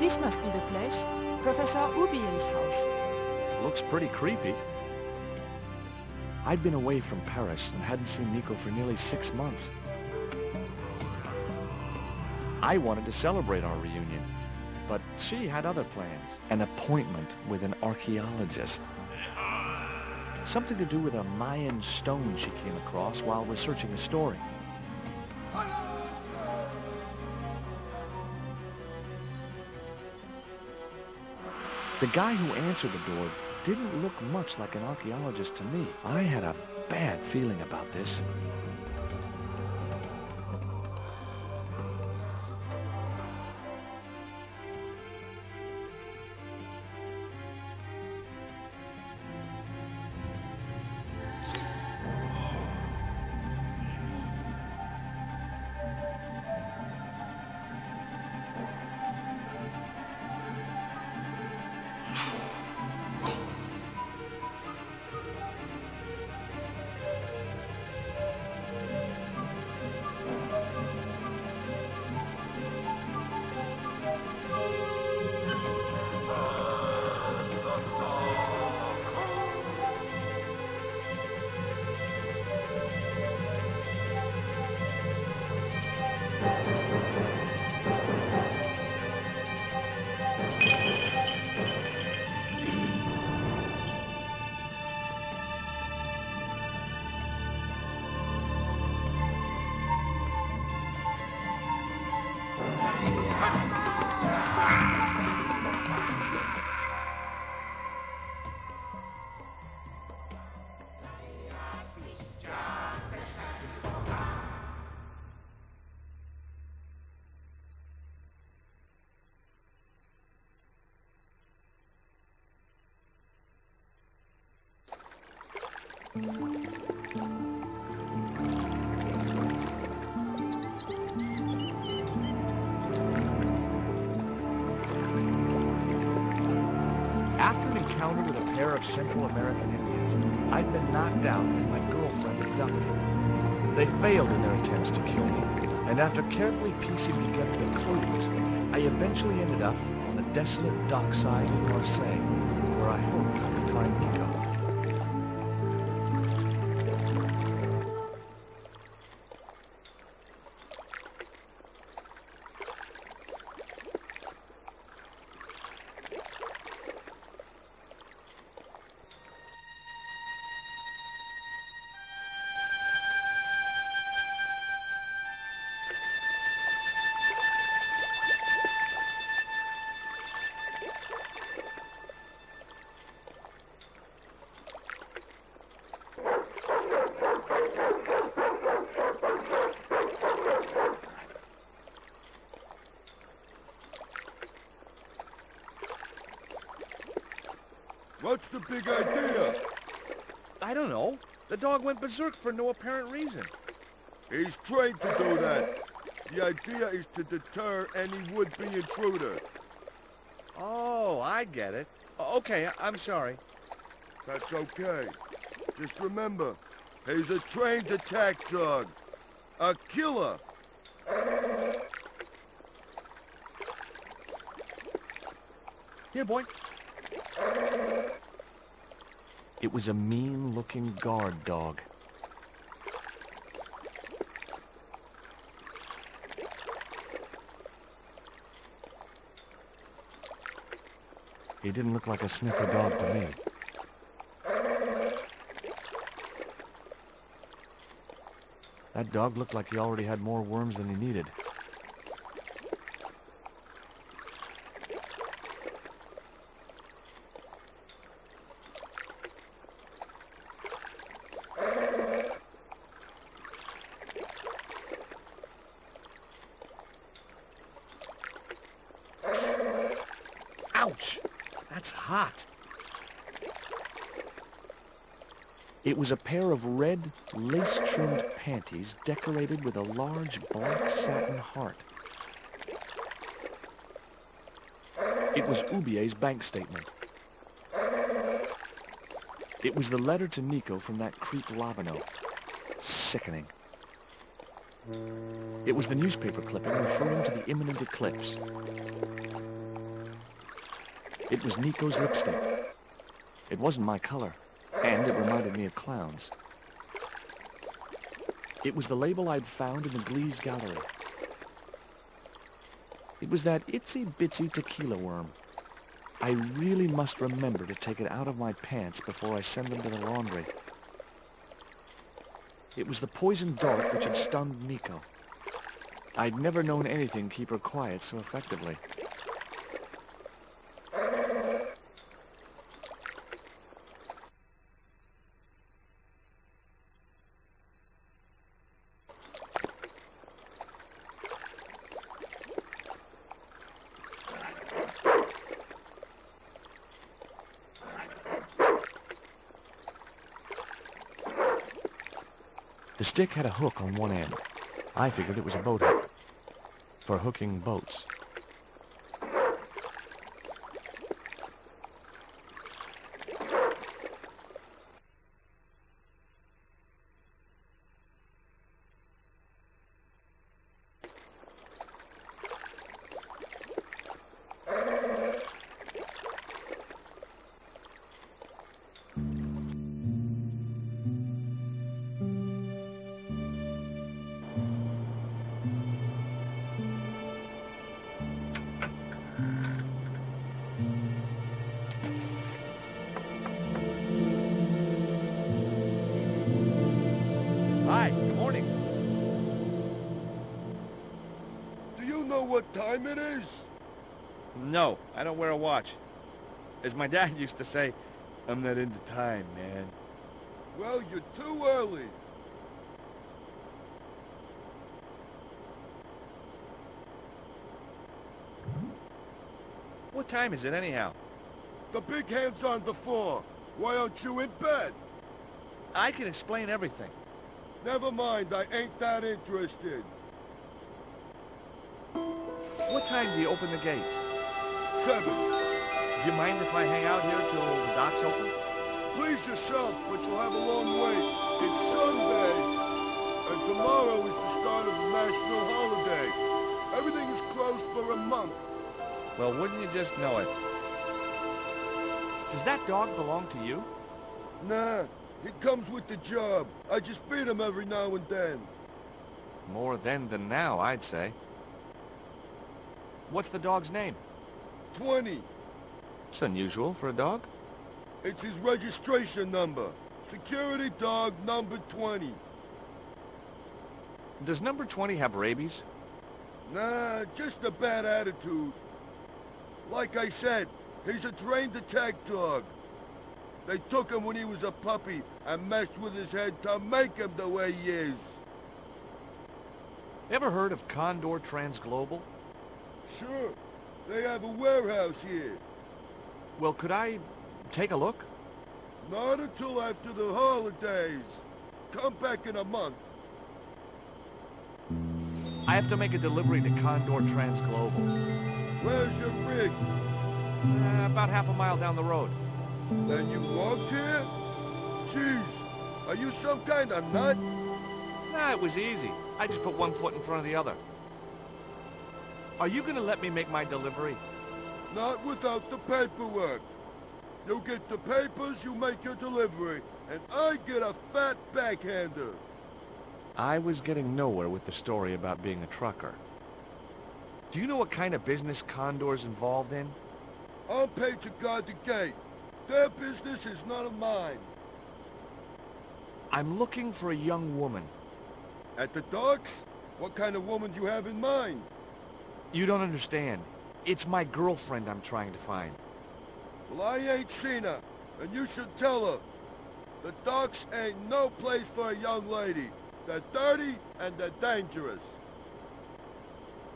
This must be the place. Professor Ubier's house. Looks pretty creepy. I'd been away from Paris and hadn't seen Nico for nearly 6 months. I wanted to celebrate our reunion, but she had other plans. An appointment with an archaeologist. Something to do with a Mayan stone she came across while researching a story. The guy who answered the door didn't look much like an archaeologist to me. I had a bad feeling about this. After an encounter with a pair of Central American Indians, I'd been knocked out and my girlfriend abducted. They failed in their attempts to kill me, and after carefully piecing together the clues, I eventually ended up on the desolate dockside in Marseille, where I hoped I could find Nico. What's the big idea? I don't know. The dog went berserk for no apparent reason. He's trained to do that. The idea is to deter any would-be intruder. Oh, I get it. Okay, I'm sorry. That's okay. Just remember, he's a trained attack dog. A killer. Here, boy. It was a mean-looking guard dog. He didn't look like a sniffer dog to me. That dog looked like he already had more worms than he needed. Ouch! That's hot. It was a pair of red, lace-trimmed panties decorated with a large black satin heart. It was Ubier's bank statement. It was the letter to Nico from that creep Labano. Sickening. It was the newspaper clipping referring to the imminent eclipse. It was Nico's lipstick. It wasn't my color, and it reminded me of clowns. It was the label I'd found in the Glee's gallery. It was that itsy-bitsy tequila worm. I really must remember to take it out of my pants before I send them to the laundry. It was the poison dart which had stunned Nico. I'd never known anything keep her quiet so effectively. The stick had a hook on one end. I figured it was a boat hook for hooking boats. Hi, good morning. Do you know what time it is? No, I don't wear a watch. As my dad used to say, I'm not into time, man. Well, you're too early. What time is it anyhow? The big hand's on the floor. Why aren't you in bed? I can explain everything. Never mind, I ain't that interested. What time do you open the gates? 7. Do you mind if I hang out here till the docks open? Please yourself, but you'll have a long wait. It's Sunday, and tomorrow is the start of the national holiday. Everything is closed for a month. Well, wouldn't you just know it? Does that dog belong to you? Nah, he comes with the job. I just feed him every now and then. More then than now, I'd say. What's the dog's name? 20. It's unusual for a dog. It's his registration number. Security dog number 20. Does number 20 have rabies? Nah, just a bad attitude. Like I said, he's a trained attack dog. They took him when he was a puppy and messed with his head to make him the way he is. Ever heard of Condor Transglobal? Sure, they have a warehouse here. Well, could I take a look? Not until after the holidays. Come back in a month. I have to make a delivery to Condor Transglobal. Where's your rig? About half a mile down the road. Then you walked here? Jeez, are you some kind of nut? Nah, it was easy. I just put one foot in front of the other. Are you gonna let me make my delivery? Not without the paperwork. You get the papers, you make your delivery, and I get a fat backhander. I was getting nowhere with the story about being a trucker. Do you know what kind of business Condor's involved in? I'm paid to guard the gate. Their business is none of mine. I'm looking for a young woman. At the docks? What kind of woman do you have in mind? You don't understand. It's my girlfriend I'm trying to find. Well, I ain't seen her, and you should tell her. The docks ain't no place for a young lady. They're dirty and they're dangerous.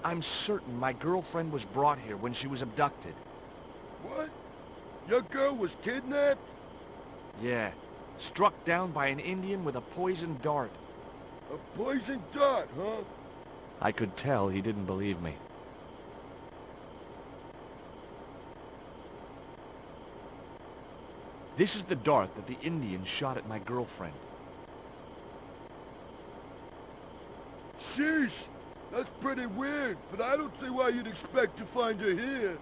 I'm certain my girlfriend was brought here when she was abducted. What? Your girl was kidnapped? Yeah, struck down by an Indian with a poisoned dart. A poison dart, huh? I could tell he didn't believe me. This is the dart that the Indian shot at my girlfriend. Sheesh, that's pretty weird, but I don't see why you'd expect to find her here.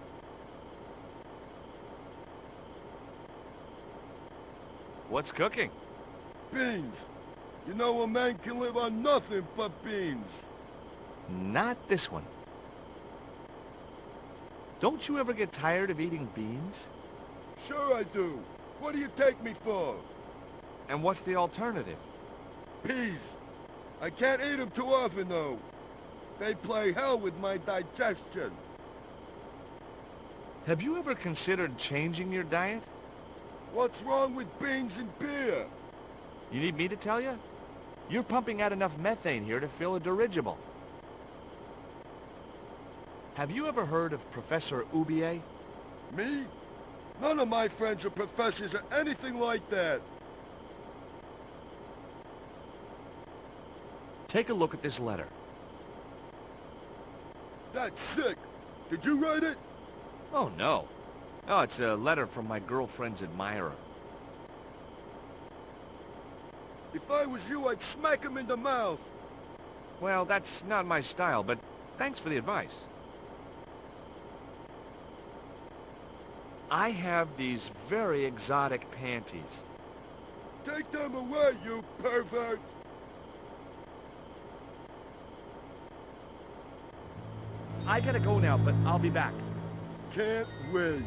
What's cooking? Beans. You know a man can live on nothing but beans. Not this one. Don't you ever get tired of eating beans? Sure I do. What do you take me for? And what's the alternative? Peas. I can't eat them too often, though. They play hell with my digestion. Have you ever considered changing your diet? What's wrong with beans and beer? You need me to tell you? You're pumping out enough methane here to fill a dirigible. Have you ever heard of Professor Oubier? Me? None of my friends are professors or anything like that. Take a look at this letter. That's sick. Did you write it? Oh, no. No, it's a letter from my girlfriend's admirer. If I was you, I'd smack him in the mouth. Well, that's not my style, but thanks for the advice. I have these very exotic panties. Take them away, you pervert! I gotta go now, but I'll be back. Can't wait.